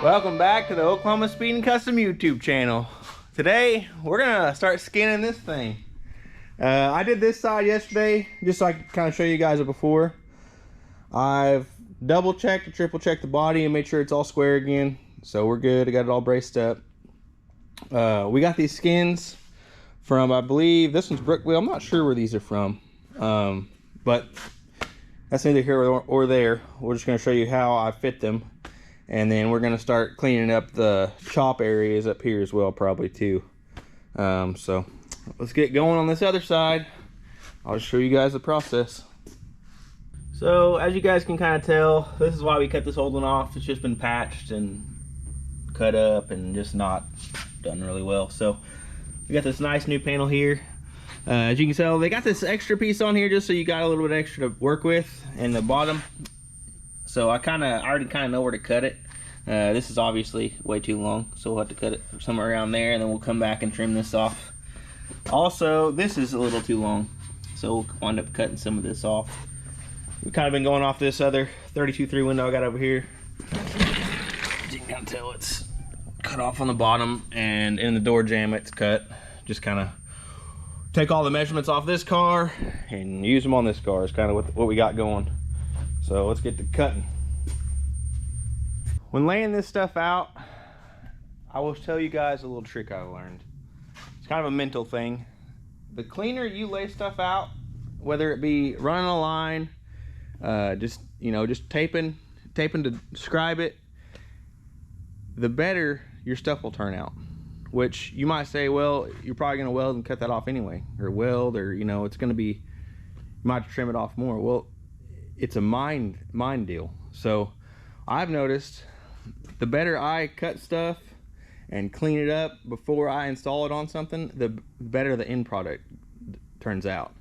Welcome back to the Oklahoma Speed and Custom YouTube channel. Today we're gonna start skinning this thing. I did this side yesterday just so I could kind of show you guys it before. I've double checked and triple checked the body and made sure it's all square again, so we're good. I got it all braced up. We got these skins from, I believe this one's Brookville. I'm not sure where these are from, but that's neither here or there. We're just going to show you how I fit them, and then we're going to start cleaning up the chop areas up here as well, probably too. So let's get going on this other side. I'll just show you guys the process. So as you guys can kind of tell, this is why we cut this old one off. It's just been patched and cut up and just not done really well. So we got this nice new panel here. As you can tell, they got this extra piece on here just so you got a little bit extra to work with in the bottom. So I already kind of know where to cut it. This is obviously way too long, so we'll have to cut it somewhere around there, and then we'll come back and trim this off. Also, this is a little too long, so we'll wind up cutting some of this off. We've kind of been going off this other 32 Three Window I got over here. As you can kind of tell, it's cut off on the bottom, and in the door jamb it's cut. Just kind of take all the measurements off this car and use them on this car. Is kind of what we got going. So let's get to cutting. When laying this stuff out, I will tell you guys a little trick I learned. It's kind of a mental thing. The cleaner you lay stuff out, whether it be running a line, just taping to scribe it, the better your stuff will turn out. Which you might say, well, you're probably going to weld and cut that off anyway, or weld, or it's going to be, you might have to trim it off more. Well, it's a mind deal. So I've noticed the better I cut stuff and clean it up before I install it on something, the better the end product turns out.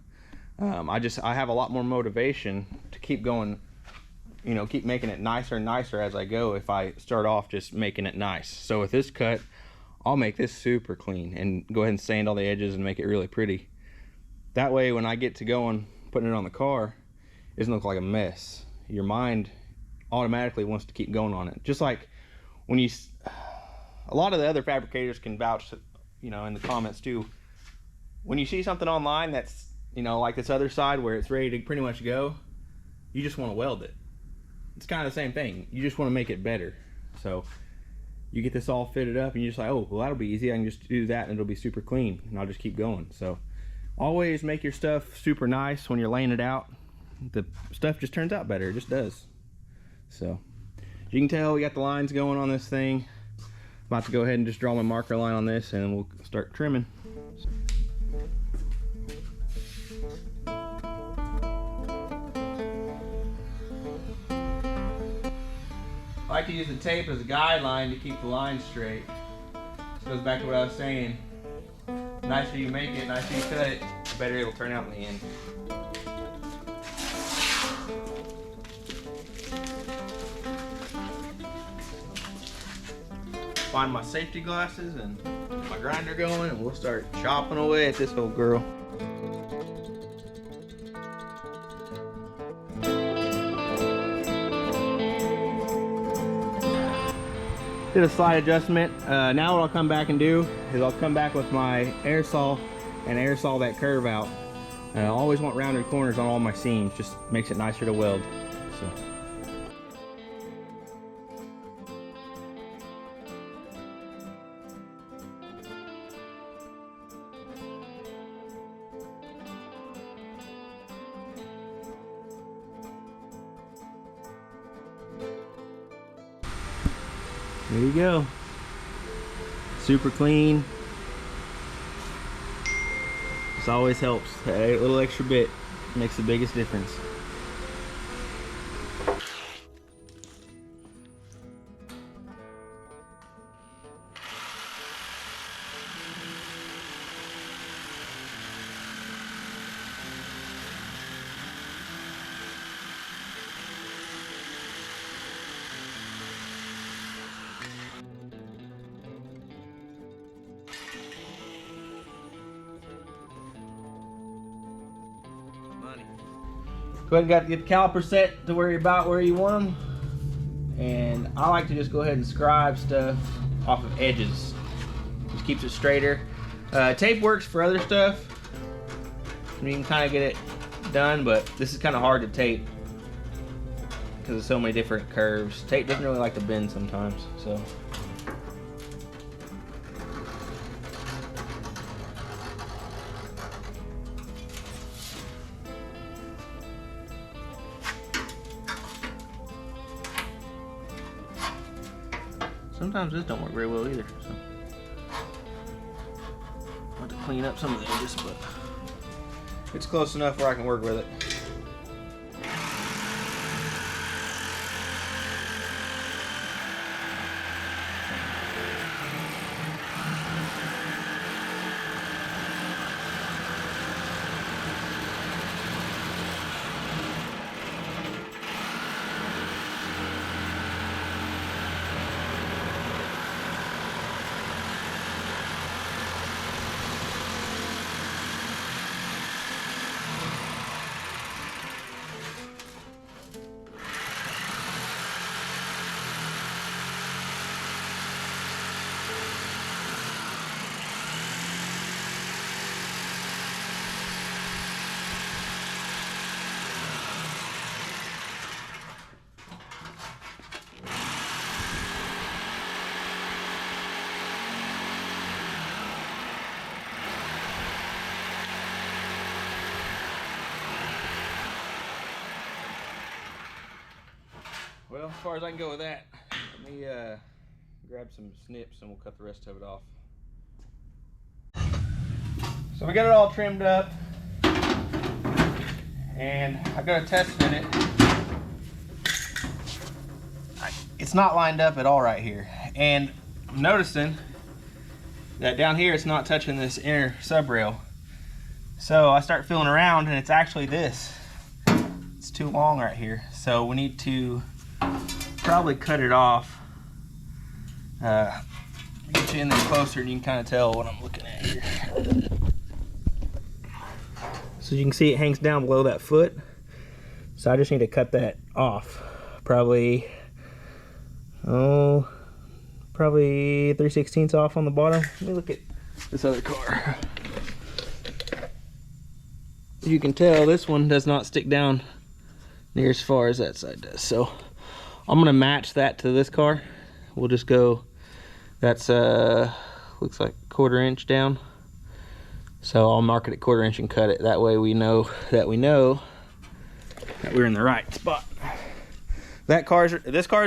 I have a lot more motivation to keep going, keep making it nicer and nicer as I go if I start off just making it nice. So with this cut, I'll make this super clean and go ahead and sand all the edges and make it really pretty. That way when I get to going, putting it on the car, it doesn't look like a mess. Your mind automatically wants to keep going on it. Just like when a lot of the other fabricators can vouch, in the comments too. When you see something online that's, like this other side where it's ready to pretty much go, you just want to weld it. It's kind of the same thing. You just want to make it better. So you get this all fitted up and you're just like, oh, well, that'll be easy. I can just do that and it'll be super clean, and I'll just keep going. So always make your stuff super nice when you're laying it out. The stuff just turns out better. It just does. So as you can tell, we got the lines going on this thing. About to go ahead and just draw my marker line on this, and we'll start trimming. I like to use the tape as a guideline to keep the line straight. This goes back to what I was saying. The nicer you make it, the nicer you cut it, the better it'll turn out in the end. Find my safety glasses and my grinder going, and we'll start chopping away at this old girl. Did a slight adjustment. Now what I'll come back and do is I'll come back with my air saw and air saw that curve out. I always want rounded corners on all my seams, just makes it nicer to weld. So. There you go. Super clean. This always helps. A little extra bit makes the biggest difference. Go ahead and get the caliper set to where you want them, And I like to just go ahead and scribe stuff off of edges. Just keeps it straighter. Tape works for other stuff. You can kind of get it done, but this is kind of hard to tape because of so many different curves. Tape doesn't really like to bend sometimes, so. Sometimes this don't work very well either, so I'll have to clean up some of the edges, but it's close enough where I can work with it. Well, as far as I can go with that, let me grab some snips and we'll cut the rest of it off. So we got it all trimmed up, and I got a test in it. It's not lined up at all right here, and I'm noticing that down here it's not touching this inner sub rail. So I start feeling around, and it's actually this. It's too long right here, so we need to probably cut it off. Get you in there closer and you can kind of tell what I'm looking at here. So you can see it hangs down below that foot. So I just need to cut that off. Probably 3/16 off on the bottom. Let me look at this other car. As you can tell, this one does not stick down near as far as that side does. So I'm gonna match that to this car. We'll just go, that's looks like 1/4 inch down. So I'll mark it at 1/4 inch and cut it. That way we know that we're in the right spot. This car's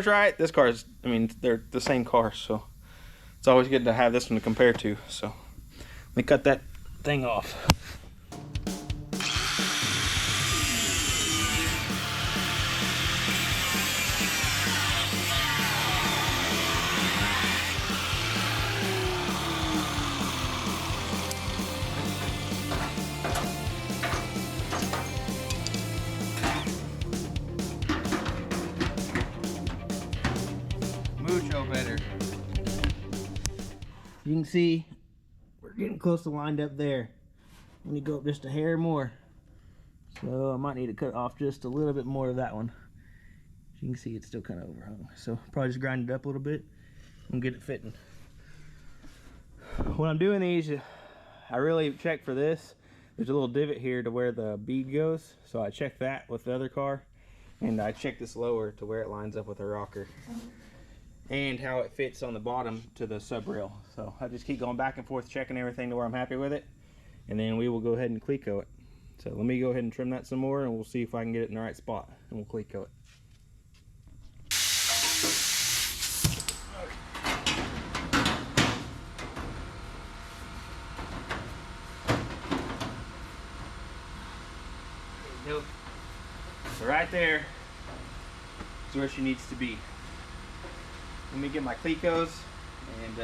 right, this car's, I mean, they're the same car, so it's always good to have this one to compare to. So let me cut that thing off. Better. You can see we're getting close to lined up there. Let me go up just a hair more. So I might need to cut off just a little bit more of that one. As you can see, it's still kind of overhung. So probably just grind it up a little bit and get it fitting. When I'm doing these, I really check for this. There's a little divot here to where the bead goes. So I check that with the other car, and I check this lower to where it lines up with the rocker, and how it fits on the bottom to the sub rail. So I just keep going back and forth checking everything to where I'm happy with it, and then we will go ahead and cleco it. So let me go ahead and trim that some more, and we'll see if I can get it in the right spot, and we'll cleco it. There you go. So right there is where she needs to be. Let me get my clecos, and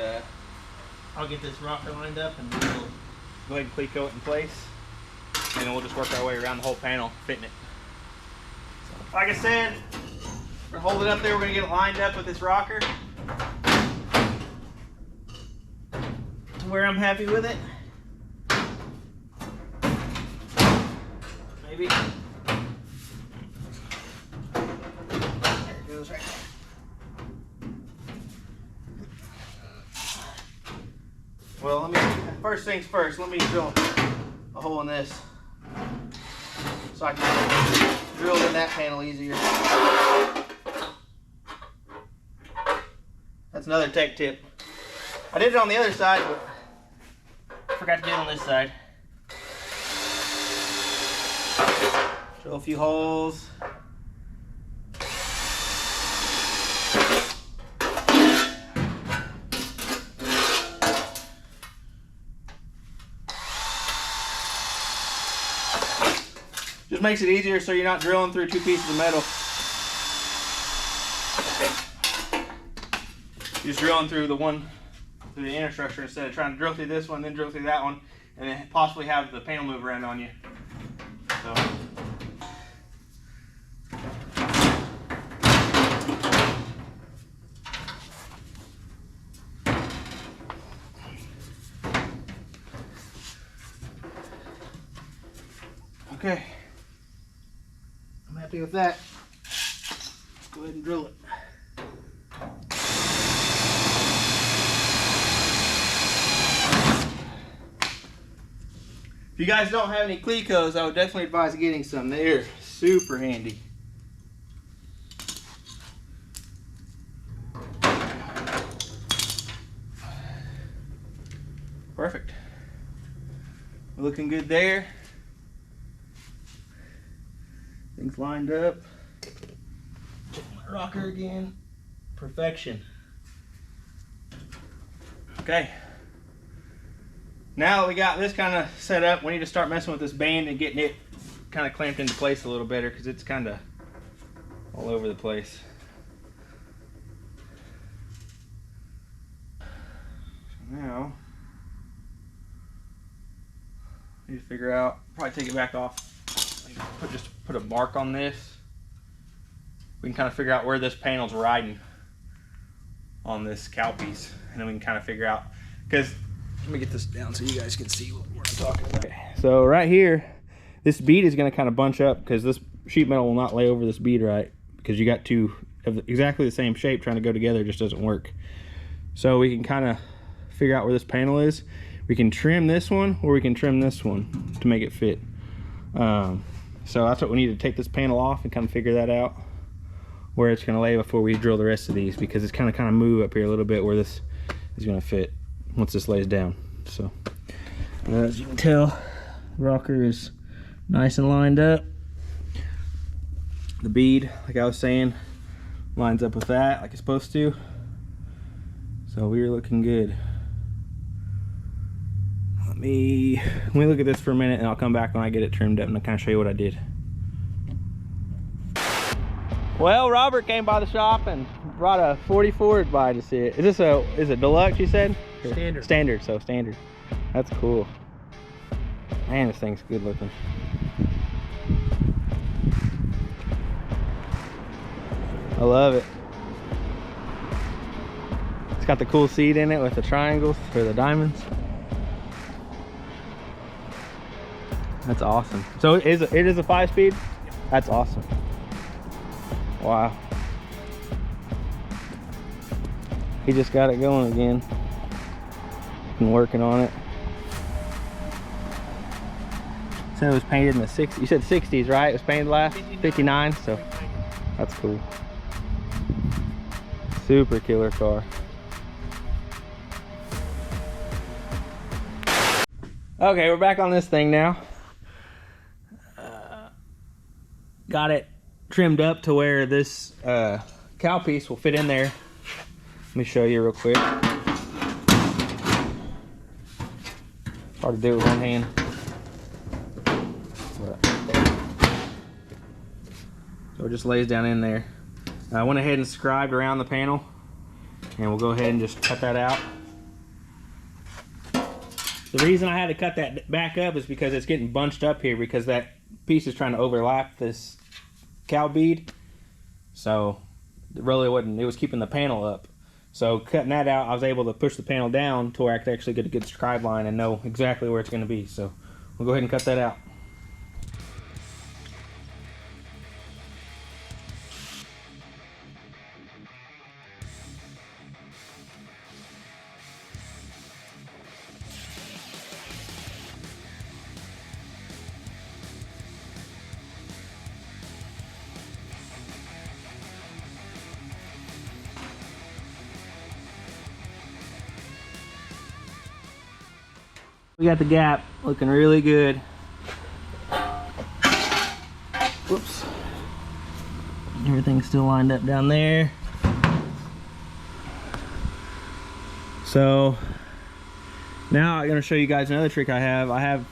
I'll get this rocker lined up, and we'll go ahead and cleco it in place, and then we'll just work our way around the whole panel, fitting it. So, like I said, we're gonna hold it up there. We're gonna get it lined up with this rocker to where I'm happy with it. Maybe. There it goes right there. Well, first things first, let me drill a hole in this so I can drill in that panel easier. That's another tech tip. I did it on the other side, but I forgot to do it on this side. Drill a few holes. Just makes it easier so you're not drilling through two pieces of metal. You're just drilling through through the inner structure instead of trying to drill through this one, then drill through that one, and then possibly have the panel move around on you. So. Okay. I'm happy with that. Let's go ahead and drill it. If you guys don't have any clecos, I would definitely advise getting some. They're super handy. Perfect. We're looking good there. Things lined up. Check my rocker again. Perfection. Okay. Now that we got this kind of set up, we need to start messing with this band and getting it kind of clamped into place a little better because it's kind of all over the place. So now, I need to figure out, probably take it back off. Just put a mark on this. We can kind of figure out where this panel's riding on this cowl piece, and then we can kind of figure out, because let me get this down so you guys can see what I'm talking about. Okay. So right here, this bead is going to kind of bunch up because this sheet metal will not lay over this bead right, because you got two of exactly the same shape trying to go together. It just doesn't work. So we can kind of figure out where this panel is. We can trim this one or we can trim this one to make it fit. So that's what we need to take this panel off and kind of figure that out, where it's going to lay before we drill the rest of these, because it's kind of move up here a little bit where this is going to fit once this lays down. So as you can tell, the rocker is nice and lined up. The bead, like I was saying, lines up with that like it's supposed to. So we're looking good. Let me look at this for a minute and I'll come back when I get it trimmed up and I'll kind of show you what I did. Well, Robert came by the shop and brought a 40 Ford by to see it. Is it deluxe, you said? Standard. Standard, so standard. That's cool. Man, this thing's good looking. I love it. It's got the cool seat in it with the triangles for the diamonds. That's awesome. So it is a 5-speed? That's awesome. Wow. He just got it going again. Been working on it. So it was painted in the 60s. You said 60s, right? It was painted last? 59, so that's cool. Super killer car. Okay, we're back on this thing now. Got it trimmed up to where this cowl piece will fit in there. Let me show you real quick. Hard to do it with one hand. So it just lays down in there. I went ahead and scribed around the panel, and we'll go ahead and just cut that out. The reason I had to cut that back up is because it's getting bunched up here, because that piece is trying to overlap this cowl bead. So it really wasn't, it was keeping the panel up. So cutting that out, I was able to push the panel down to where I could actually get a good scribe line and know exactly where it's going to be. So we'll go ahead and cut that out. We got the gap looking really good. Whoops. Everything's still lined up down there. So now I'm gonna show you guys another trick I have. I have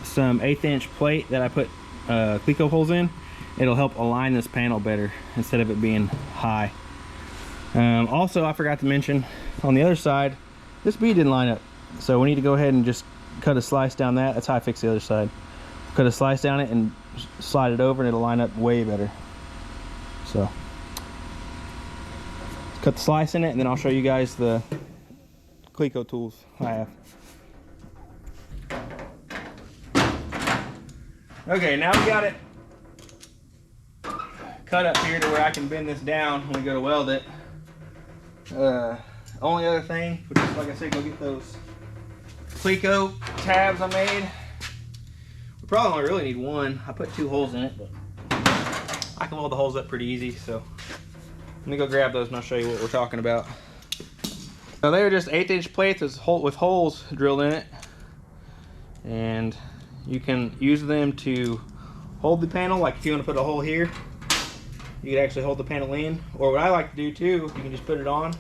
some 1/8 inch plate that I put cleco holes in. It'll help align this panel better instead of it being high. Also, I forgot to mention on the other side, this bead didn't line up. So we need to go ahead and just cut a slice down that. That's how I fix the other side. Cut a slice down it and slide it over and it'll line up way better. So let's cut the slice in it and then I'll show you guys the cleco tools I have. Okay, now we got it cut up here to where I can bend this down when we go to weld it. Only other thing, which is, like I said, go get those cleco tabs I made. We probably only really need one. I put 2 holes in it, but I can weld the holes up pretty easy. So let me go grab those and I'll show you what we're talking about. So they are just 1/8 inch plates with holes drilled in it, and you can use them to hold the panel. Like if you want to put a hole here, you could actually hold the panel in. Or what I like to do too, you can just put it on.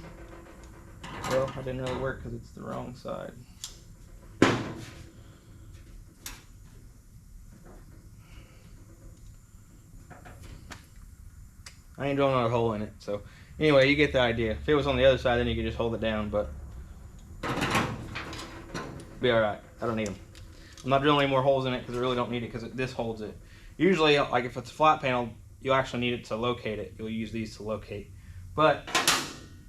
Well, that didn't really work because it's the wrong side. I ain't drilling another hole in it. So anyway, you get the idea. If it was on the other side, then you could just hold it down, but be all right. I don't need them. I'm not drilling any more holes in it because I really don't need it because this holds it. Usually, like if it's a flat panel, you'll actually need it to locate it. You'll use these to locate. But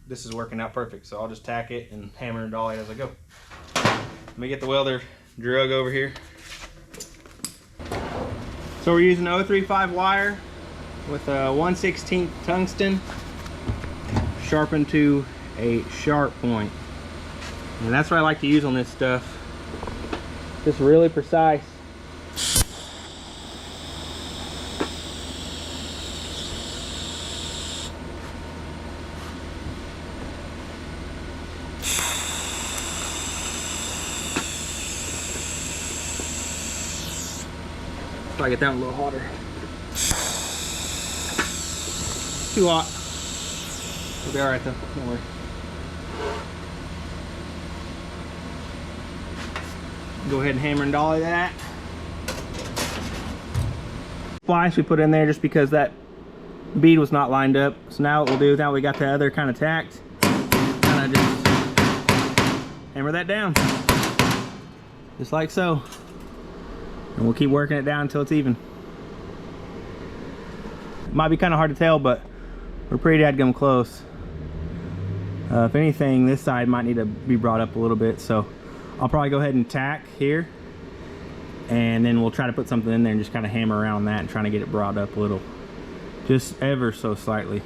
this is working out perfect, so I'll just tack it and hammer and dolly it as I go. Let me get the welder drug over here. So we're using 035 wire with a 1/16 tungsten sharpened to a sharp point. And that's what I like to use on this stuff. Just really precise. Probably get that one a little hotter. Too hot. It'll be alright though, don't worry. Go ahead and hammer and dolly that. Splice we put in there just because that bead was not lined up. So now what we'll do, now we got the other kind of tacked, kind of just hammer that down. Just like so. And we'll keep working it down until it's even. It might be kind of hard to tell, but we're pretty dadgum close. If anything, this side might need to be brought up a little bit, so I'll probably go ahead and tack here, and then we'll try to put something in there and just kind of hammer around that and trying to get it brought up a little, just ever so slightly.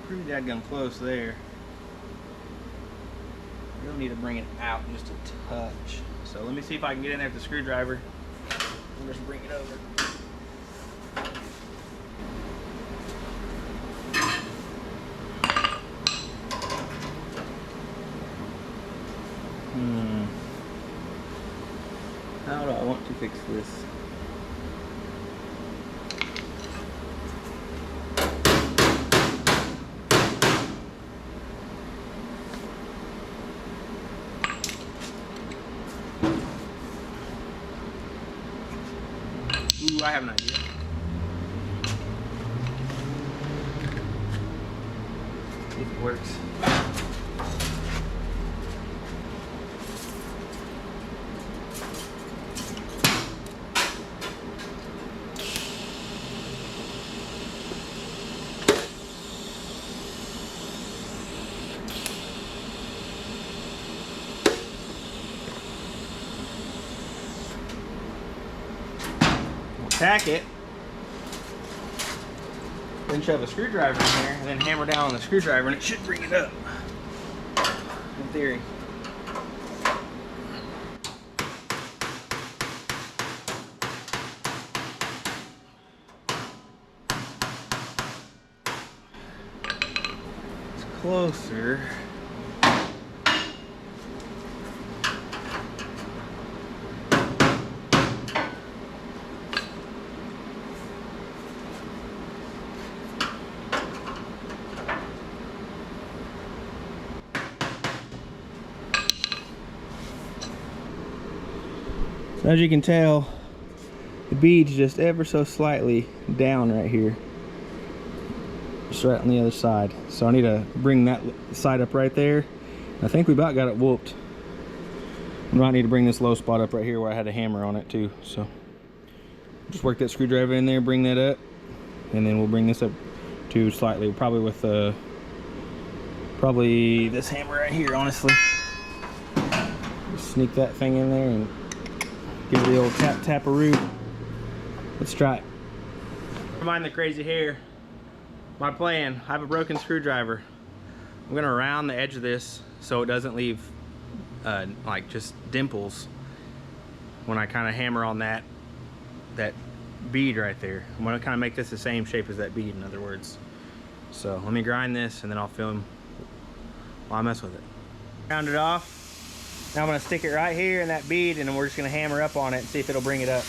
Pretty dadgum close there. You'll need to bring it out just a touch. So let me see if I can get in there with the screwdriver and just bring it over. to fix this. Ooh, I have an idea. See if it works. Tack it, then shove a screwdriver in there, and then hammer down on the screwdriver, and it should bring it up. In theory. It's closer. As you can tell, the bead's just ever so slightly down right here. Just right on the other side. So I need to bring that side up right there. I think we about got it whooped. I might need to bring this low spot up right here where I had a hammer on it too. So just work that screwdriver in there, bring that up, and then we'll bring this up to slightly, probably with probably this hammer right here, honestly. Just sneak that thing in there and give it the old tap-tap-a-roo. Let's try it. Never mind the crazy hair. My plan, I have a broken screwdriver. I'm gonna round the edge of this so it doesn't leave like just dimples when I kind of hammer on that bead right there. I'm gonna kind of make this the same shape as that bead, in other words. So let me grind this and then I'll film while I mess with it. Round it off. Now I'm gonna stick it right here in that bead, and then we're just gonna hammer up on it and see if it'll bring it up.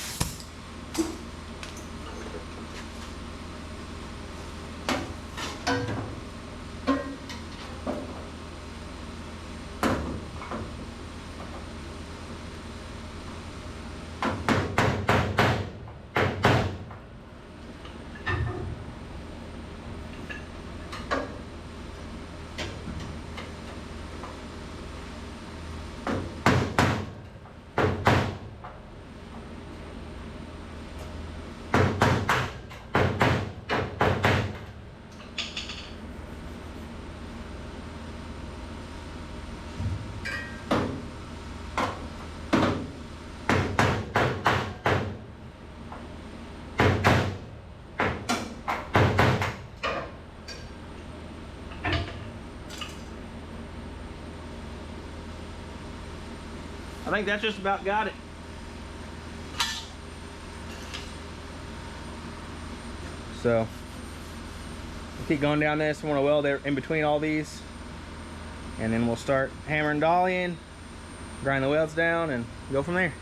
I think that's just about got it. So we'll keep going down this. I want to weld it in between all these, and then we'll start hammering dollying, grind the welds down, and go from there.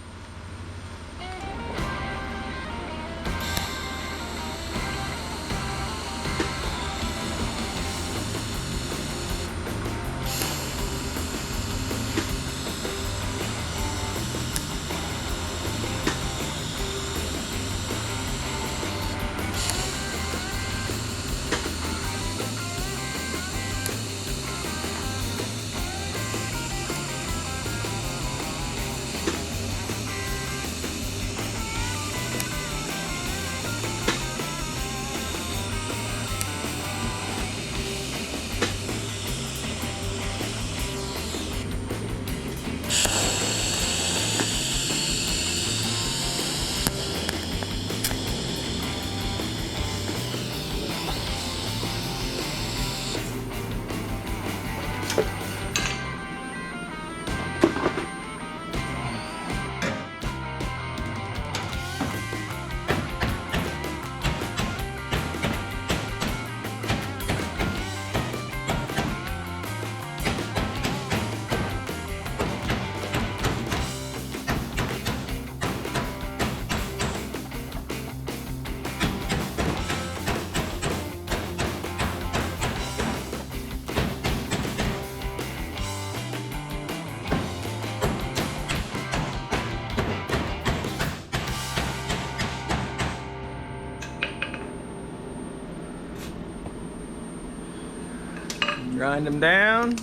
Grind them down.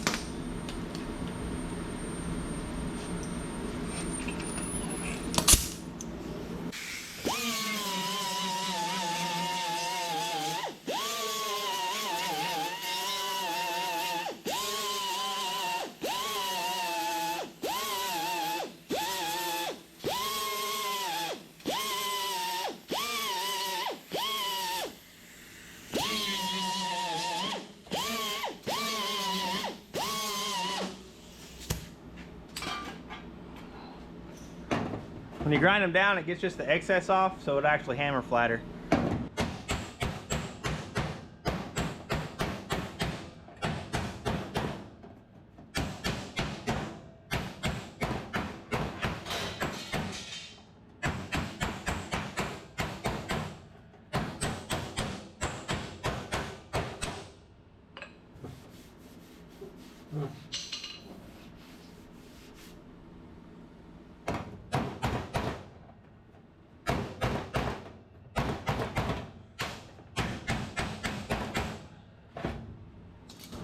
When you grind them down, it gets just the excess off, so it actually hammer flatter.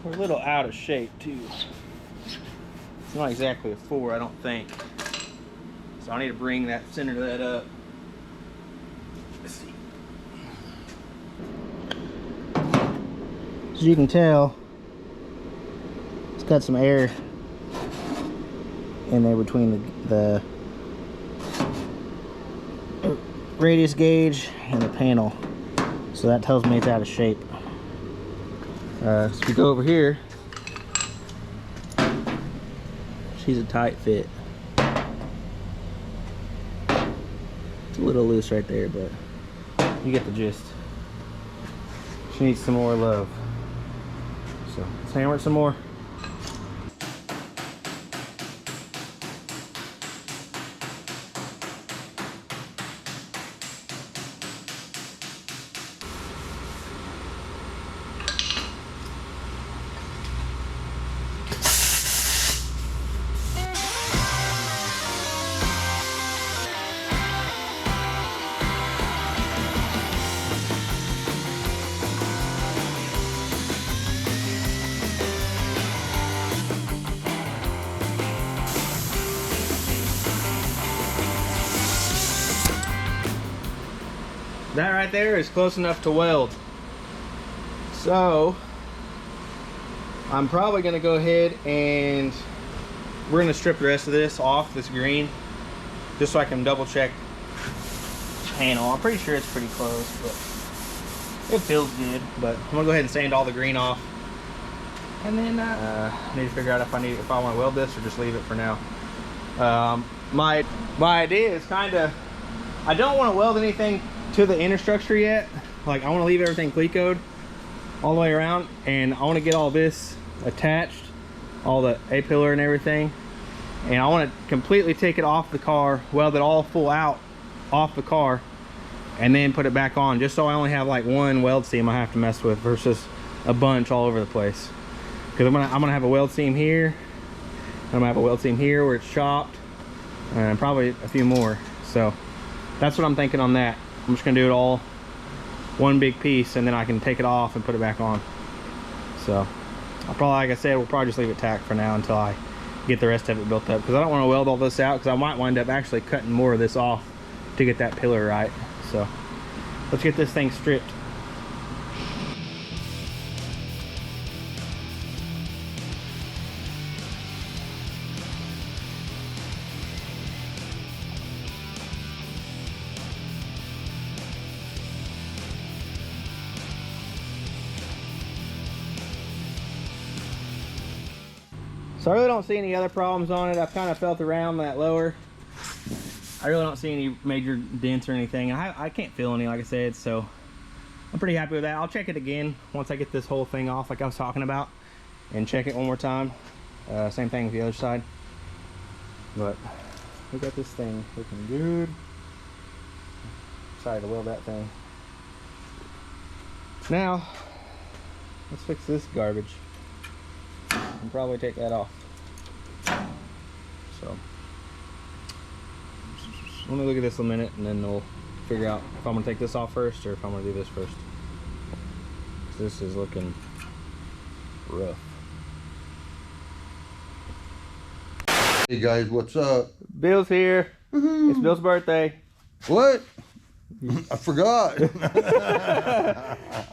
We're a little out of shape too. It's not exactly a 4, I don't think. So I need to bring that center of that up. Let's see. As you can tell, it's got some air in there between the radius gauge and the panel. So that tells me it's out of shape. So we go over here. She's a tight fit. It's a little loose right there, but you get the gist. She needs some more love. So let's hammer it some more. That right there is close enough to weld. So I'm probably gonna go ahead and we're gonna strip the rest of this off, this green, just so I can double check the panel. I'm pretty sure it's pretty close, but it feels good. But I'm gonna go ahead and sand all the green off. And then I need to figure out if I want to weld this or just leave it for now. My idea is I don't want to weld anything to the inner structure yet. Like, I want to leave everything clecoed all the way around, and I want to get all this attached, all the A-pillar and everything, and I want to completely take it off the car, weld it all full out off the car, and then put it back on, just so I only have like one weld seam I have to mess with versus a bunch all over the place. Because I'm gonna have a weld seam here, I'm gonna have a weld seam here where it's chopped, and probably a few more. So that's what I'm thinking on that. I'm just gonna do it all one big piece, and then I can take it off and put it back on. So I'll probably, like I said, we'll probably just leave it tacked for now until I get the rest of it built up, because I don't want to weld all this out, because I might wind up actually cutting more of this off to get that pillar right. So let's get this thing stripped. So I really don't see any other problems on it. I've kind of felt around that lower. I really don't see any major dents or anything. I can't feel any, like I said, so I'm pretty happy with that. I'll check it again once I get this whole thing off like I was talking about, and check it one more time. Same thing with the other side. But we got this thing looking good. Sorry to weld that thing. Now, let's fix this garbage. And probably take that off. So let me look at this a minute, and then we'll figure out if I'm gonna take this off first or if I'm gonna do this first. This is looking rough. Hey guys, what's up? Bill's here. It's Bill's birthday. What? I forgot.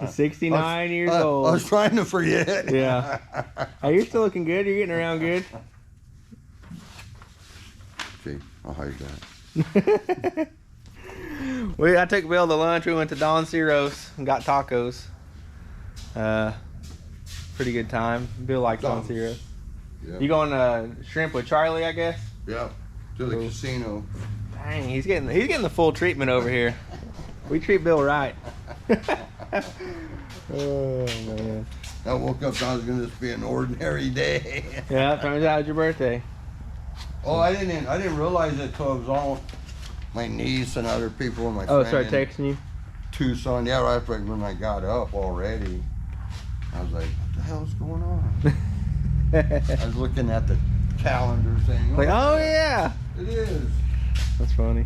He's 69 years old. I was trying to forget. Yeah. Hey, you're still looking good. You're getting around good. Okay, I'll hide that. I took Bill to lunch. We went to Don Ciro's and got tacos. Pretty good time. Bill likes Don Ciro's. Yeah. You going to shrimp with Charlie, I guess? Yeah, to the casino. Dang, he's getting the full treatment over here. We treat Bill right. Oh man. I woke up, thought it was gonna just be an ordinary day. Yeah, turns out it's your birthday. Oh, I didn't realize it till it was all my niece and other people and my friend. Oh, started texting you? Tucson, yeah, right after when I got up already. I was like, what the hell's going on? I was looking at the calendar saying, like, oh yeah. It is. That's funny.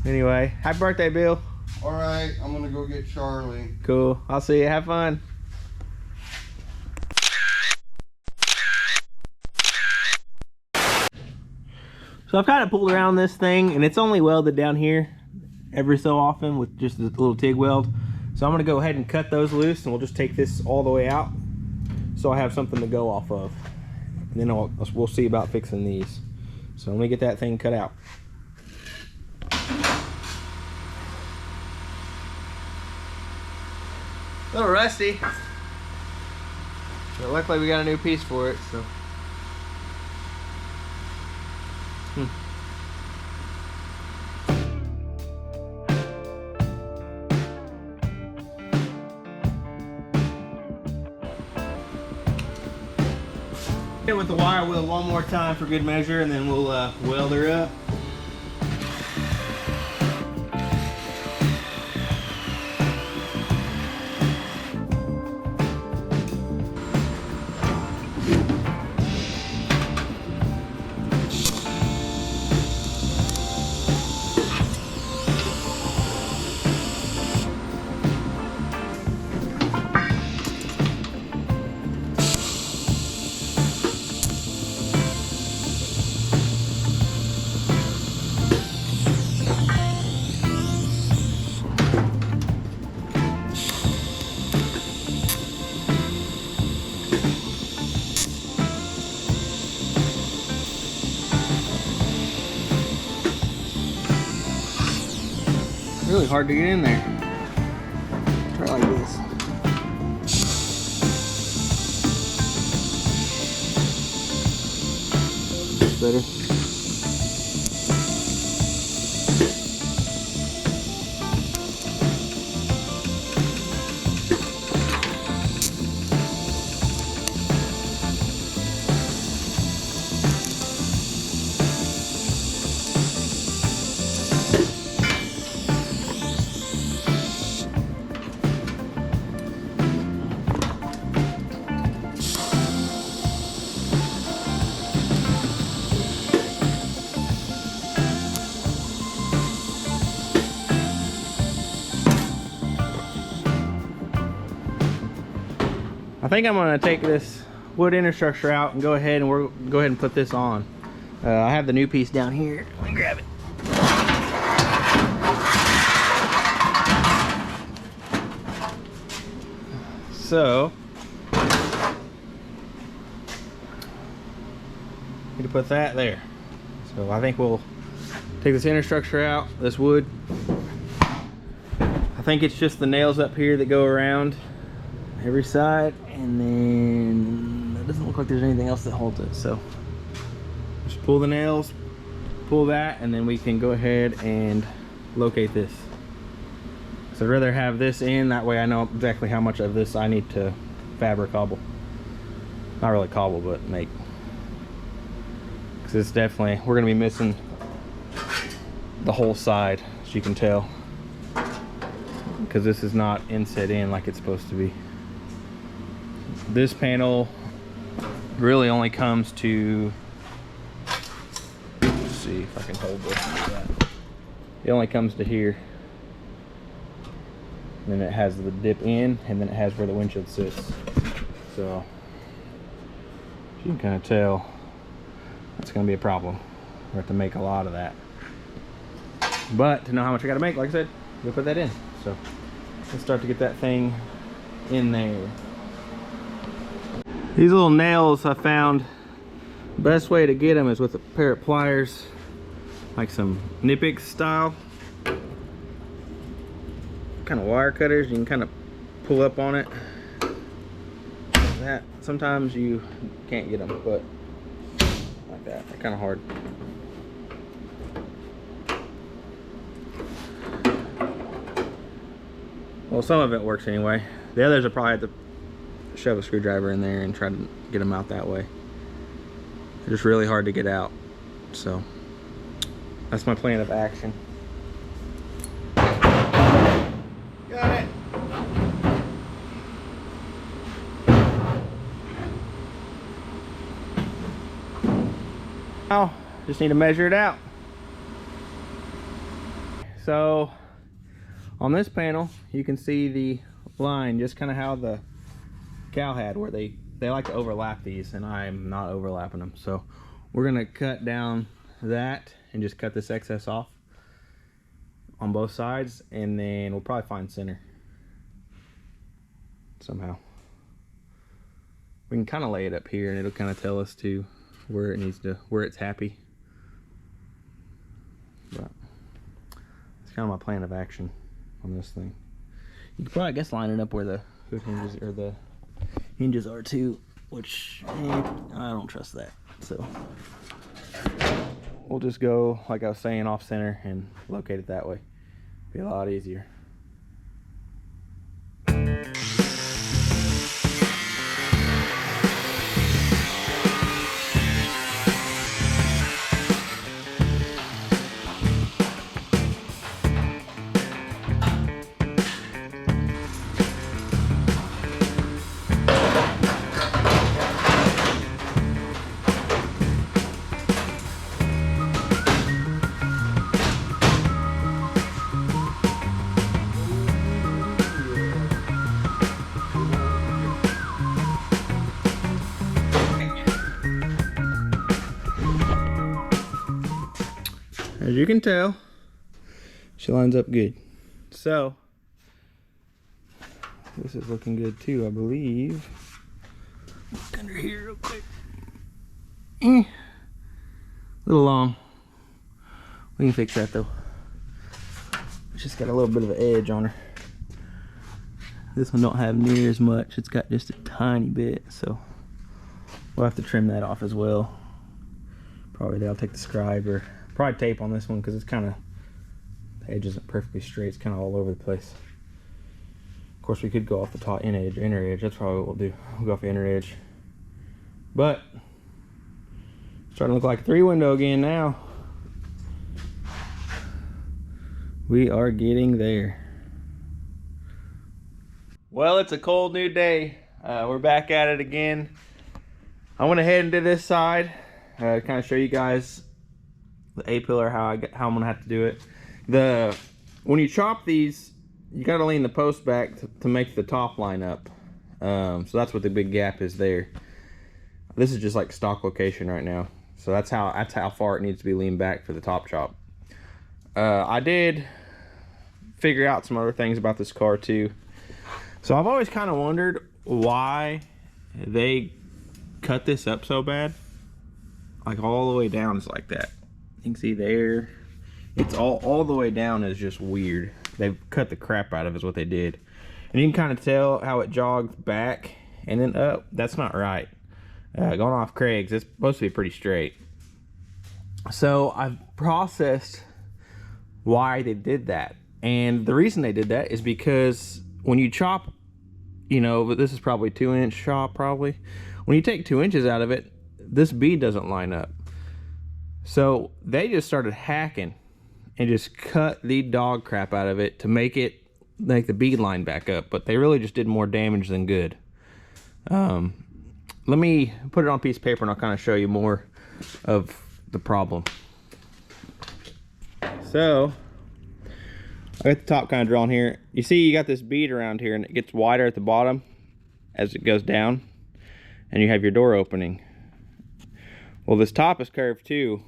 Anyway, happy birthday, Bill. All right, I'm gonna go get Charlie. Cool. I'll see you. Have fun. So I've kind of pulled around this thing, and it's only welded down here every so often with just a little TIG weld. So I'm gonna go ahead and cut those loose, and we'll just take this all the way out so I have something to go off of. And then we'll see about fixing these. So let me get that thing cut out. A little rusty, but luckily we got a new piece for it, so. Hit with the wire wheel one more time for good measure, and then we'll weld her up. Really hard to get in there. Try like this. Better. I think I'm gonna take this wood inner structure out and go ahead and put this on. I have the new piece down here. Let me grab it. So, need to put that there. So I think we'll take this inner structure out, this wood. I think it's just the nails up here that go around every side, and then it doesn't look like there's anything else that holds it. So just pull the nails, pull that, and then we can go ahead and locate this. So I'd rather have this in, that way I know exactly how much of this I need to fabric cobble. Not really cobble, but make. Because it's definitely, we're gonna be missing the whole side, as you can tell. Because this is not inset in like it's supposed to be. This panel really only comes to, let's see if I can hold this like that. It only comes to here. And then it has the dip in, and then it has where the windshield sits. So you can kind of tell that's gonna be a problem. We have to make a lot of that. But to know how much I gotta make, like I said, we'll put that in. So let's start to get that thing in there. These little nails I found, best way to get them is with a pair of pliers, like some Nipix style. Kind of wire cutters, you can kind of pull up on it. That sometimes you can't get them, but like that, they're kind of hard. Well, some of it works anyway. The others I probably have to shove a screwdriver in there and try to get them out that way. They're just really hard to get out. So that's my plan of action. Got it. Now, just need to measure it out. So on this panel, you can see the line, just kind of how the Cowl had, where they like to overlap these, and I'm not overlapping them. So we're gonna cut down that and just cut this excess off on both sides, and then we'll probably find center somehow. We can kind of lay it up here, and it'll kind of tell us to where it needs to, where it's happy. But it's kind of my plan of action on this thing. You could probably, I guess, line it up where the hood hinges or the hinges are too, which I don't trust that. So we'll just go, like I was saying, off center and locate it that way. Be a lot easier. As you can tell, she lines up good. So this is looking good too, I believe. Look under here real quick. A little long. We can fix that though. It's just got a little bit of an edge on her. This one don't have near as much. It's got just a tiny bit, so we'll have to trim that off as well. Probably I'll take the scribe or probably tape on this one, because it's kind of, the edge isn't perfectly straight. It's kind of all over the place. Of course, we could go off the top inner edge. That's probably what we'll do. We'll go off the inner edge. But it's starting to look like a 3-window again now. We are getting there. Well, it's a cold new day. We're back at it again. I went ahead and did this side to kind of show you guys the A-pillar, how I'm gonna have to do it. When you chop these, you gotta lean the post back to make the top line up. So that's what the big gap is there. This is just like stock location right now. So that's how far it needs to be leaned back for the top chop. I did figure out some other things about this car too. So I've always kind of wondered why they cut this up so bad. Like all the way down is like that. You can see there, it's all the way down is just weird. They've cut the crap out of it is what they did. And you can kind of tell how it jogged back and then up. That's not right. Going off Craig's, it's supposed to be pretty straight. So I've processed why they did that. And the reason they did that is because when you chop, you know, but this is probably 2-inch chop probably. When you take 2 inches out of it, this bead doesn't line up. So they just started hacking and just cut the dog crap out of it to make the bead line back up. But they really just did more damage than good. Let me put it on a piece of paper and I'll kind of show you more of the problem. So I got the top kind of drawn here. You see you got this bead around here and it gets wider at the bottom as it goes down, and you have your door opening. Well, this top is curved too,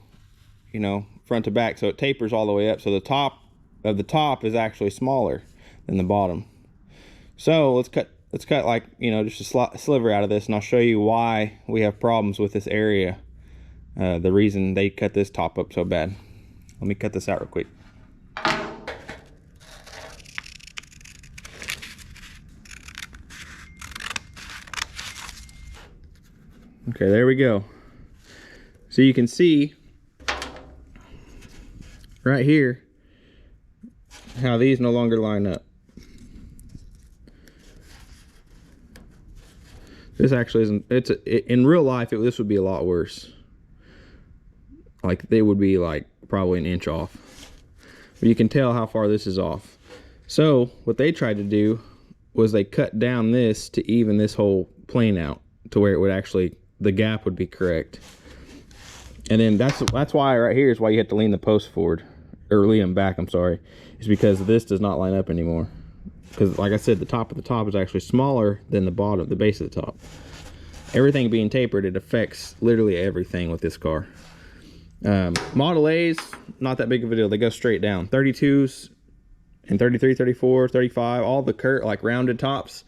you know, front to back, so it tapers all the way up. So the top of the top is actually smaller than the bottom. So let's cut like, you know, just a sliver out of this, and I'll show you why we have problems with this area. The reason they cut this top up so bad. Let me cut this out real quick. Okay, there we go. So you can see right here how these no longer line up. This actually isn't, in real life, this would be a lot worse. Like, they would be like probably an inch off. But you can tell how far this is off. So what they tried to do was they cut down this to even this whole plane out to where it would actually, the gap would be correct. And then that's why right here is why you have to lean the post forward, or lean them back, I'm sorry, is because this does not line up anymore. Because like I said, the top of the top is actually smaller than the bottom, the base of the top. Everything being tapered, it affects literally everything with this car. Model A's, not that big of a deal. They go straight down. 32s and 33, 34, 35, all the like rounded tops,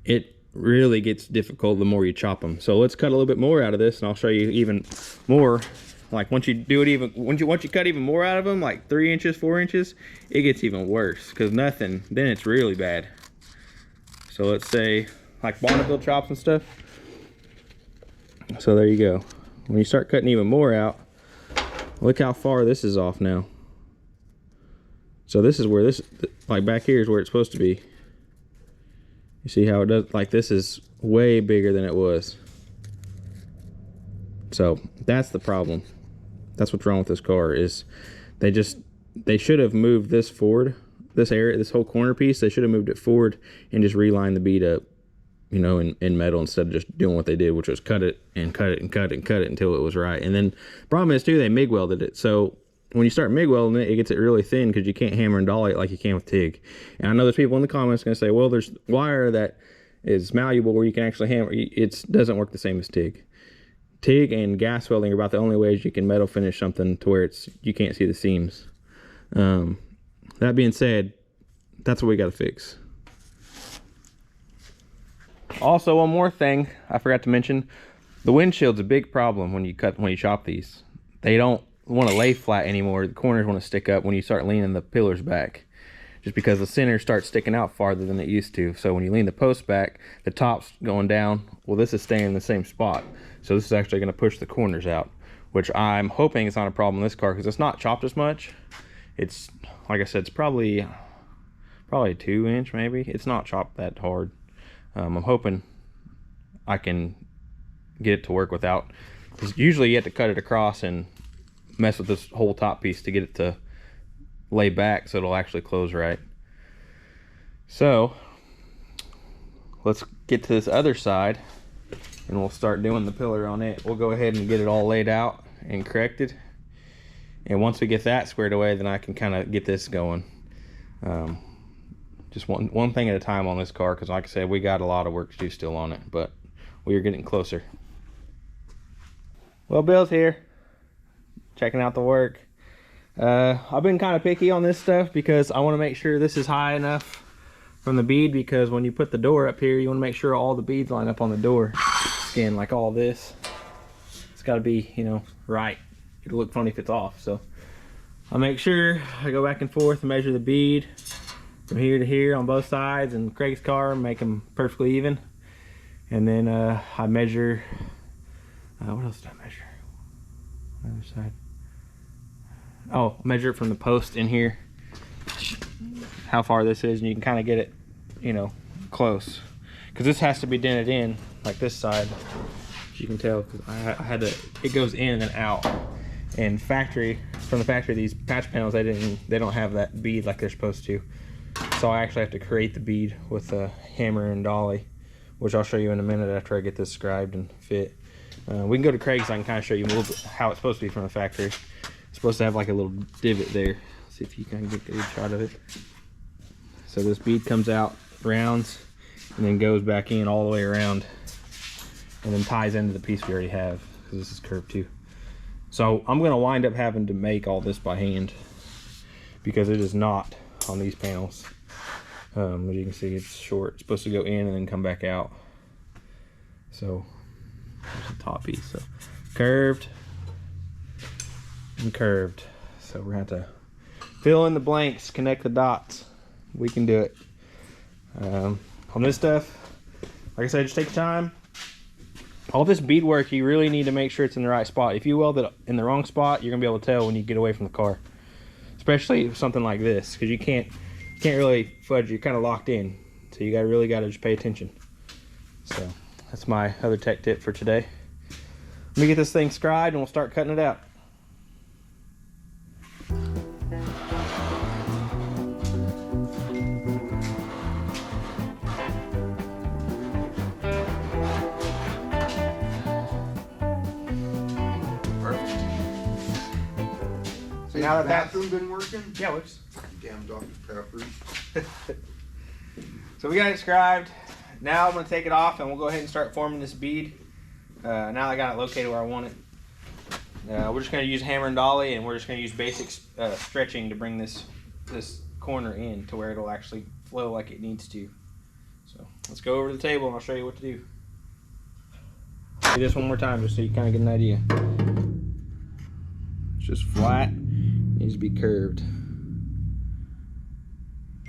it really gets difficult the more you chop them. So let's cut a little bit more out of this, and I'll show you even more. Like once you do it, even once you cut even more out of them, like 3 inches, 4 inches, it gets even worse, because nothing, then it's really bad. So let's say like Bonneville chops and stuff. So there you go. When you start cutting even more out, look how far this is off now. So this is where this, like back here is where it's supposed to be. You see how it does, like this is way bigger than it was. So that's the problem. That's what's wrong with this car, is they should have moved this forward, this area, this whole corner piece, they should have moved it forward and just relined the bead up, you know, in metal, instead of just doing what they did, which was cut it and cut it and cut it and cut it until it was right. And then the problem is too, they MIG welded it. So when you start MIG welding it, it gets it really thin because you can't hammer and dolly it like you can with TIG. And I know there's people in the comments going to say, well, there's wire that is malleable where you can actually hammer. It doesn't work the same as TIG. TIG and gas welding are about the only ways you can metal finish something to where you can't see the seams. That being said, that's what we got to fix. Also, one more thing I forgot to mention: the windshield's a big problem when you chop these. They don't want to lay flat anymore. The corners want to stick up when you start leaning the pillars back, just because the center starts sticking out farther than it used to. So when you lean the post back, the top's going down. Well, this is staying in the same spot. So this is actually going to push the corners out, which I'm hoping is not a problem in this car, because it's not chopped as much. It's, like I said, it's probably 2 inch maybe. It's not chopped that hard. I'm hoping I can get it to work without, because usually you have to cut it across and mess with this whole top piece to get it to lay back so it'll actually close right. So let's get to this other side and we'll start doing the pillar on it. We'll go ahead and get it all laid out and corrected, and once we get that squared away, then I can kind of get this going. Just one thing at a time on this car, because like I said, we got a lot of work to do still on it, but we are getting closer. Well, Bill's here checking out the work. I've been kind of picky on this stuff because I want to make sure this is high enough from the bead, because when you put the door up here, you want to make sure all the beads line up on the door skin, like all this. It's got to be, you know, right. It'll look funny if it's off. So I'll make sure I go back and forth and measure the bead from here to here on both sides, and Craig's car, make them perfectly even. And then I measure, what else did I measure? Other side. Oh, measure it from the post in here, how far this is, and you can kind of get it, you know, close, because this has to be dented in like this side, as you can tell, because I had to, it goes in and out. And from the factory, these patch panels, they don't have that bead like they're supposed to. So I actually have to create the bead with a hammer and dolly, which I'll show you in a minute after I get this scribed and fit. We can go to Craig's, so I can kind of show you a little bit how it's supposed to be from the factory. It's supposed to have like a little divot there. Let's see if you can get a good shot of it. So this bead comes out, rounds, and then goes back in all the way around. and then ties into the piece we already have, because this is curved too. So I'm gonna wind up having to make all this by hand because it is not on these panels. As you can see, it's short. It's supposed to go in and then come back out. So there's the top piece. So curved and curved. So we're gonna have to fill in the blanks, connect the dots. We can do it. On this stuff, like I said, just take your time. All this beadwork, you really need to make sure it's in the right spot. If you weld it in the wrong spot, you're gonna be able to tell when you get away from the car. Especially something like this, because you can't really fudge. You're kind of locked in, so you really gotta just pay attention. So that's my other tech tip for today. Let me get this thing scribed and we'll start cutting it out. So now that that's bathroom been working? Yeah, it works. Damn Dr. Peppers. So we got it scribed. Now I'm gonna take it off and we'll go ahead and start forming this bead. Now I got it located where I want it. We're just gonna use hammer and dolly, and we're just gonna use basic stretching to bring this corner in to where it'll actually flow like it needs to. So let's go over to the table and I'll show you what to do. Do this one more time just so you kind of get an idea. It's just flat, needs to be curved.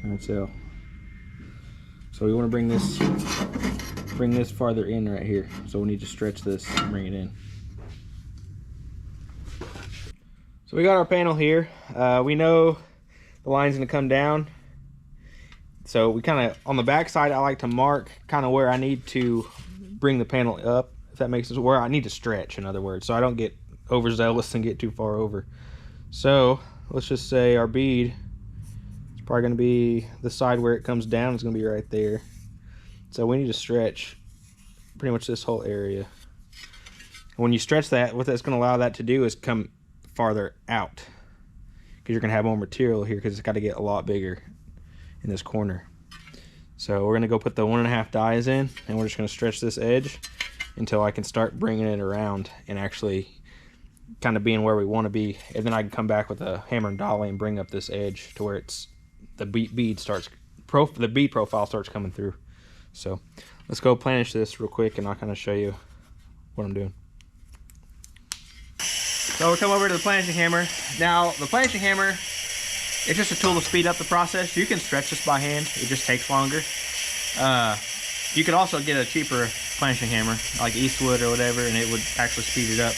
That's it. So we want to bring this farther in right here. So we need to stretch this and bring it in. So we got our panel here. We know the line's gonna come down. So we kind of, on the back side, I like to mark kind of where I need to bring the panel up, if that makes sense, where I need to stretch, in other words, so I don't get overzealous and get too far over. So let's just say our bead, it's probably gonna be the side where it comes down, it's gonna be right there. So we need to stretch pretty much this whole area. When you stretch that, what that's gonna allow that to do is come farther out, because you're gonna have more material here, because it's got to get a lot bigger in this corner. So we're gonna go put the 1.5 dies in, and we're just gonna stretch this edge until I can start bringing it around and actually kind of being where we want to be, and then I can come back with a hammer and dolly and bring up this edge to where it's the bead profile starts coming through. So let's go planish this real quick and I'll kind of show you what I'm doing. So we'll come over to the planishing hammer. Now the planishing hammer, it's just a tool to speed up the process. You can stretch this by hand, it just takes longer. You could also get a cheaper planishing hammer like Eastwood or whatever, and it would actually speed it up.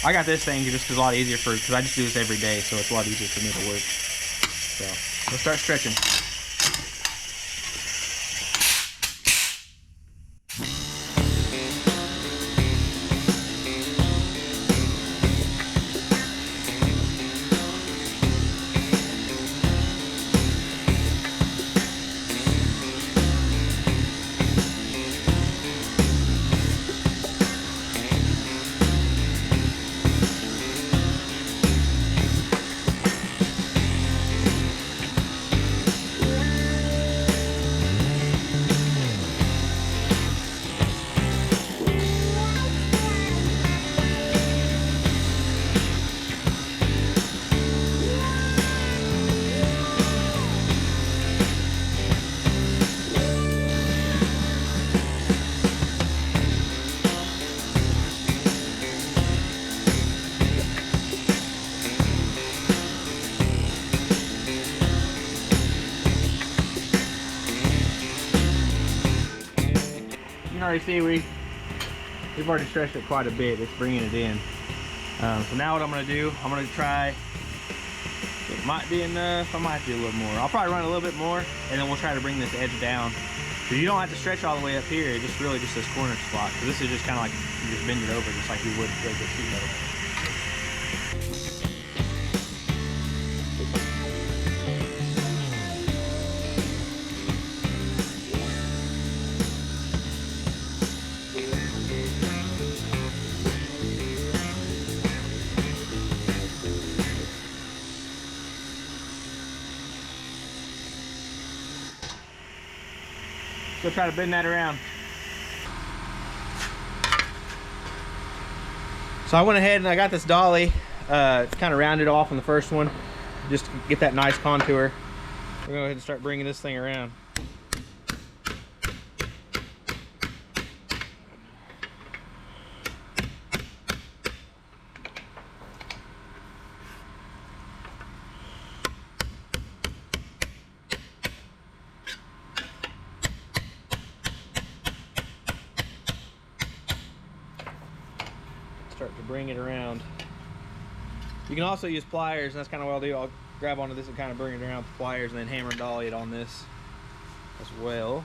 I got this thing just because it's a lot easier because I just do this every day, so it's a lot easier for me to work. So let's start stretching. You can already see we've already stretched it quite a bit. It's bringing it in. So now what I'm going to do, I'm going to try, it might be enough, I might do a little more. I'll probably run a little bit more, and then we'll try to bring this edge down. Because you don't have to stretch all the way up here, it's just really just this corner spot. So this is just kind of like, you just bend it over just like you would regular sheet metal. So try to bend that around. So I went ahead and I got this dolly. It's kind of rounded off on the first one, just to get that nice contour. We're gonna go ahead and start bringing this thing around. Start to bring it around. You can also use pliers, and that's kind of what I'll do. I'll grab onto this and kind of bring it around with pliers and then hammer and dolly it on this as well.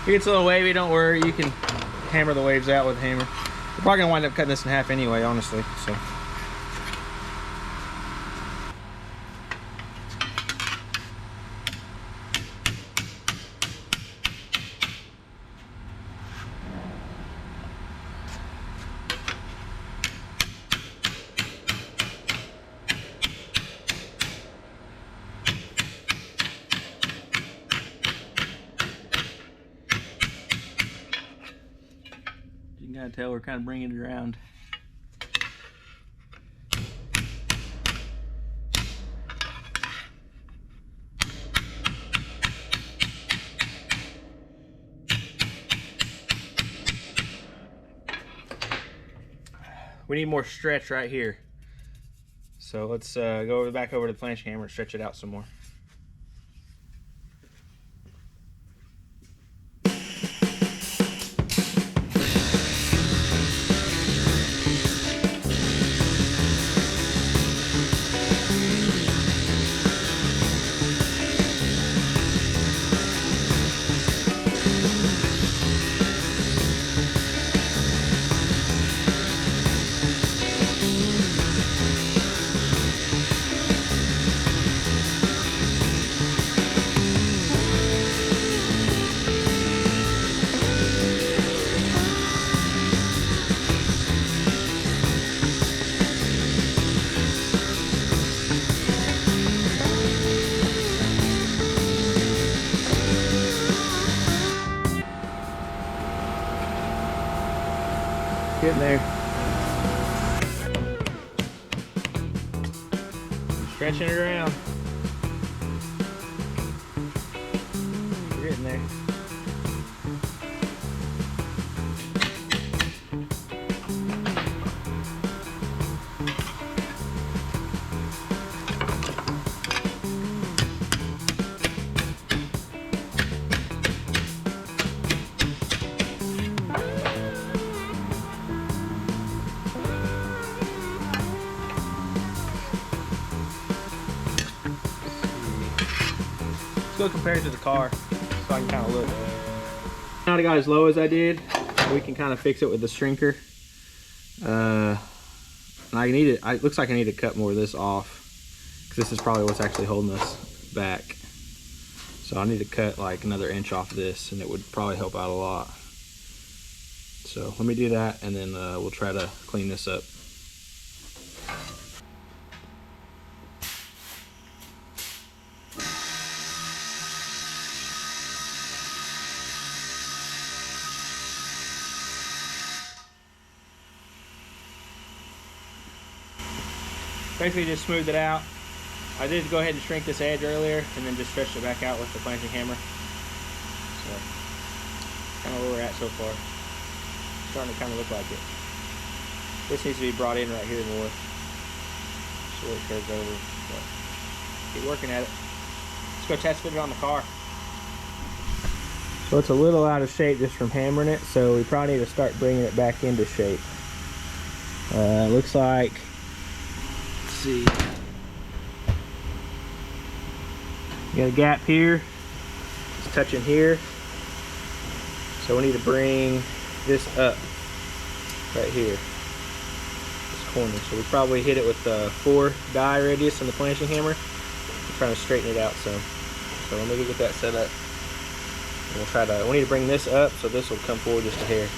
If it gets a little wavy, don't worry. You can hammer the waves out with a hammer. We're probably gonna wind up cutting this in half anyway, honestly. So. You can kind of tell we're kind of bringing it around. We need more stretch right here. So let's go back over to the planishing hammer and stretch it out some more. Getting there. Stretching it around. We're getting there. Compared to the car, so I can kind of look. Now I got as low as I did, we can kind of fix it with the shrinker. And I need it. It looks like I need to cut more of this off because this is probably what's actually holding us back. So I need to cut like another inch off of this, and it would probably help out a lot. So let me do that, and then we'll try to clean this up. Basically just smoothed it out. I did go ahead and shrink this edge earlier and then just stretched it back out with the planishing hammer. So kind of where we're at so far. Starting to kind of look like it. This needs to be brought in right here more, so it curves over. But keep working at it. Let's go test fit it on the car. So it's a little out of shape just from hammering it, so we probably need to start bringing it back into shape. Looks like, let's see, you got a gap here, it's touching here, so we need to bring this up right here, this corner. So we probably hit it with the 4 die radius on the planishing hammer. I'm trying to straighten it out. So let me get that set up. And we'll try to. We need to bring this up so this will come forward just a hair.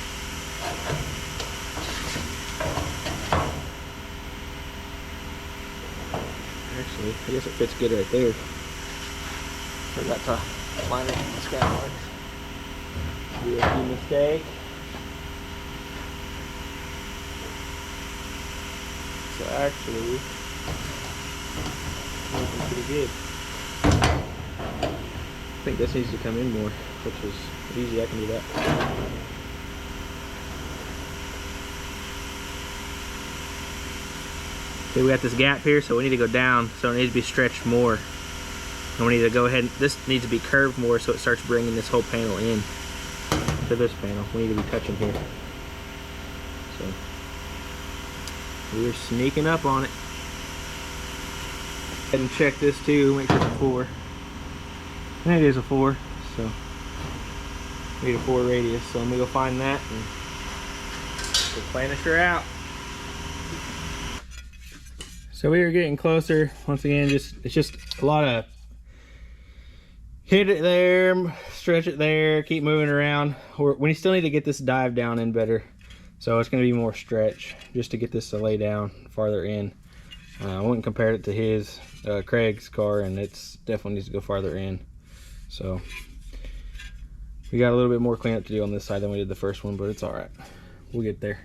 Actually, I guess it fits good right there. Forgot to line it in the scout marks. Rookie mistake. So actually, looking pretty good. I think this needs to come in more, which is easy. I can do that. See, we got this gap here, so we need to go down, so it needs to be stretched more. And we need to go ahead, this needs to be curved more so it starts bringing this whole panel in to this panel. We need to be touching here. So, we're sneaking up on it. Go ahead and check this too, make sure it's a 4. I think it is a 4, so we need a 4 radius. So let me go find that and we'll planish her out. So we are getting closer. Once again, it's just a lot of hit it there, stretch it there, keep moving around. We still need to get this dive down in better. So it's going to be more stretch just to get this to lay down farther in. I went and compared it to his Craig's car, and it's definitely needs to go farther in. So we got a little bit more cleanup to do on this side than we did the first one, but it's all right. We'll get there.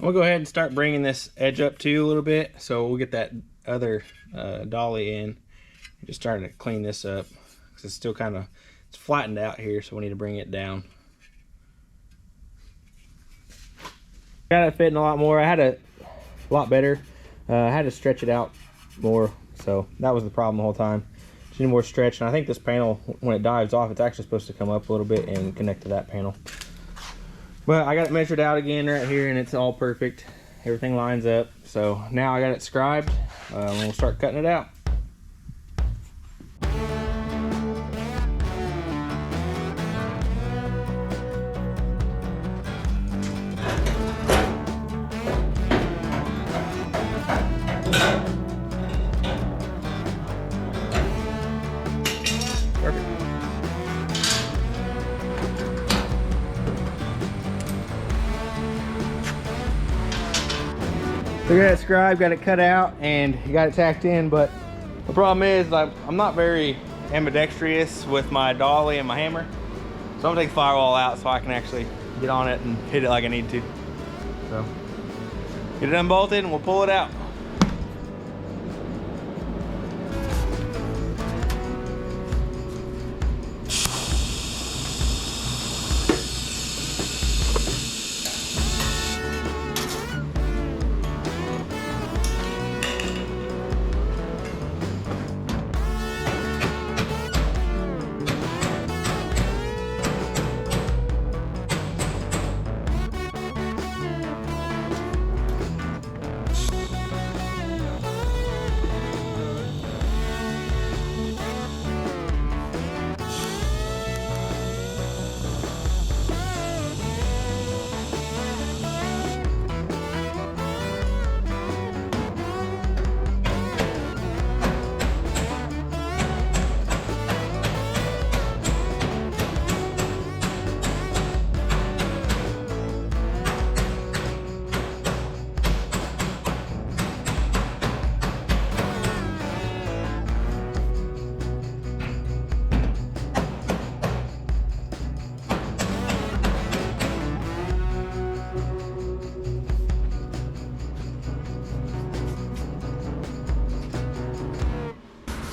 We'll go ahead and start bringing this edge up too a little bit, so we'll get that other dolly in and just start to clean this up because it's still kind of flattened out here, so we need to bring it down. Got it fitting a lot more. I had a lot better. I had to stretch it out more, so that was the problem the whole time. Just need more stretch, and I think this panel, when it dives off, it's actually supposed to come up a little bit and connect to that panel. But I got it measured out again right here, and it's all perfect. Everything lines up. So now I got it scribed, and we'll start cutting it out. So we got it scribed, got it cut out, and got it tacked in, but the problem is I'm not very ambidextrous with my dolly and my hammer. So I'm gonna take the firewall out so I can actually get on it and hit it like I need to. So get it unbolted and we'll pull it out.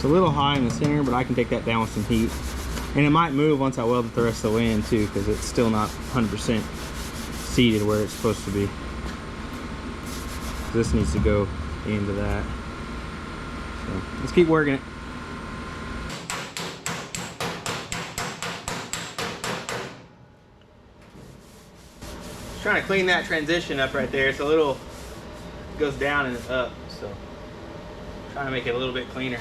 It's a little high in the center, but I can take that down with some heat. And it might move once I weld it the rest of the way in too, because it's still not 100% seated where it's supposed to be. This needs to go into that. So let's keep working it. Just trying to clean that transition up right there. It's a little, it goes down and up, so trying to make it a little bit cleaner.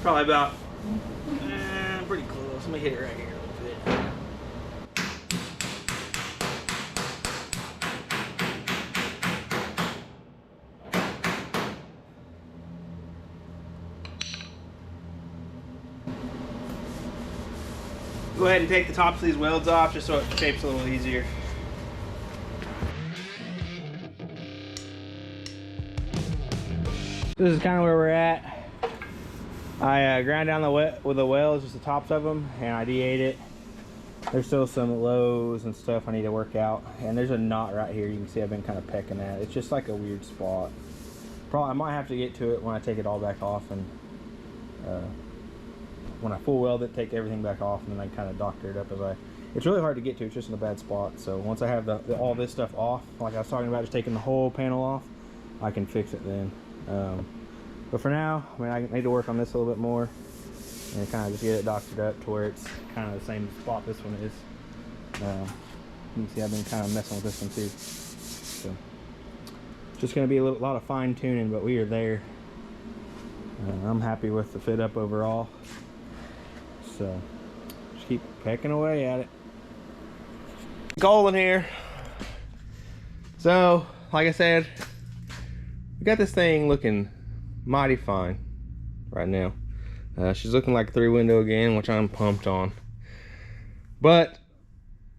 Probably about pretty close. Let me hit it right here a little bit. Go ahead and take the tops of these welds off just so it shapes a little easier. This is kind of where we're at. I ground down with the welds, just the tops of them, and I D8'd it. There's still some lows and stuff I need to work out. And there's a knot right here. You can see I've been kind of pecking at it. It's just like a weird spot. Probably I might have to get to it when I take it all back off, and when I full weld it, take everything back off, and then I kind of doctor it up as I. It's really hard to get to. It's just in a bad spot. So once I have all this stuff off, like I was talking about, just taking the whole panel off, I can fix it then. But for now, I mean, I need to work on this a little bit more and kind of just get it doctored up to where it's kind of the same spot this one is. You can see I've been kind of messing with this one too. So it's just going to be a lot of fine tuning, but we are there. I'm happy with the fit up overall. So just keep pecking away at it. Cowl in here. So, like I said, we got this thing looking mighty fine right now. She's looking like a 3-window again, which I'm pumped on. But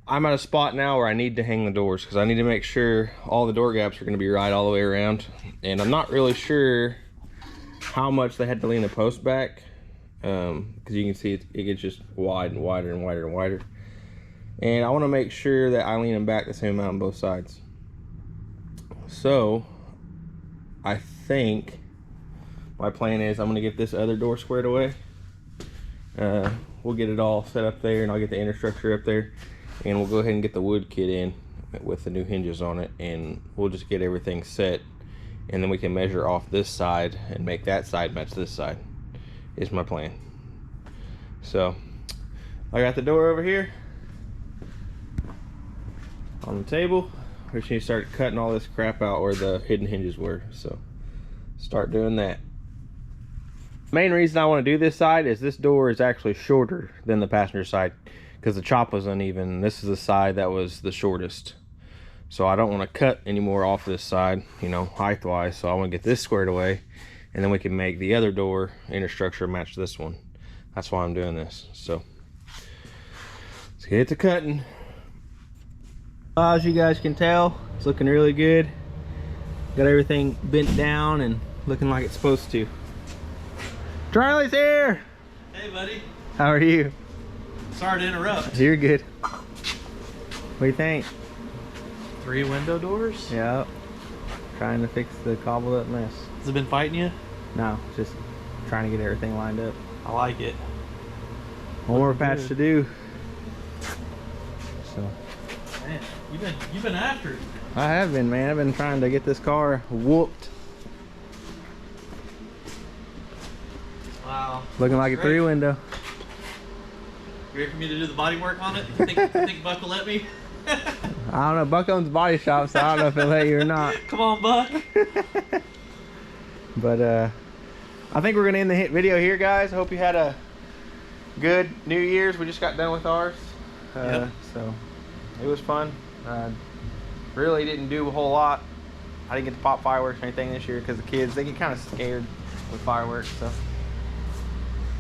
I'm at a spot now where I need to hang the doors because I need to make sure all the door gaps are going to be right all the way around. And I'm not really sure how much they had to lean the post back, because you can see it gets just wide and wider and wider and wider. And I want to make sure that I lean them back the same amount on both sides. So I think my plan is I'm going to get this other door squared away. We'll get it all set up there, and I'll get the inner structure up there, and we'll go ahead and get the wood kit in with the new hinges on it, and we'll just get everything set, and then we can measure off this side and make that side match this side is my plan. So I got the door over here on the table. We just need to start cutting all this crap out where the hidden hinges were, so start doing that. Main reason I want to do this side is this door is actually shorter than the passenger side because the chop was uneven. This is the side that was the shortest, so I don't want to cut any more off this side, you know, height wise. So I want to get this squared away, and then we can make the other door inner structure match this one. That's why I'm doing this. So let's get to cutting. As you guys can tell, it's looking really good. Got everything bent down and looking like it's supposed to. Charlie's here! Hey buddy. How are you? Sorry to interrupt. You're good. What do you think? 3 window doors? Yeah. Trying to fix the cobbled up mess. Has it been fighting you? No, just trying to get everything lined up. I like it. One more patch to do. So. Man, you've been after it. I have been, man. I've been trying to get this car whooped. Wow. Looking like a 3-window. You ready for me to do the body work on it? You think Buck will let me? I don't know. Buck owns the body shop, so I don't know if he'll let you or not. Come on, Buck. But I think we're gonna end the video here, guys. I hope you had a good New Year's. We just got done with ours, Yep. so it was fun. Really didn't do a whole lot. I didn't get to pop fireworks or anything this year because the kids, they get kind of scared with fireworks. So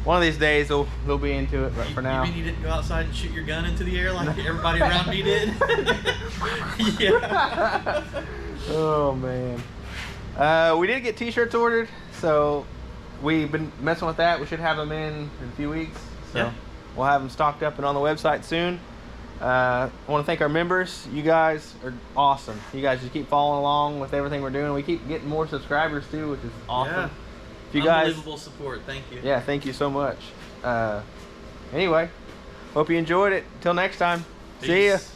one of these days they'll be into it, but for now. You mean you didn't go outside and shoot your gun into the air like everybody around me did? Yeah. Oh man. We did get t-shirts ordered, so we've been messing with that. We should have them in a few weeks. So Yeah. we'll have them stocked up and on the website soon. I want to thank our members. You guys are awesome. You guys just keep following along with everything we're doing. We keep getting more subscribers too, which is awesome. Yeah. If you guys, Unbelievable support. Thank you. yeah, thank you so much. Anyway, hope you enjoyed it. Till next time. See ya. Peace.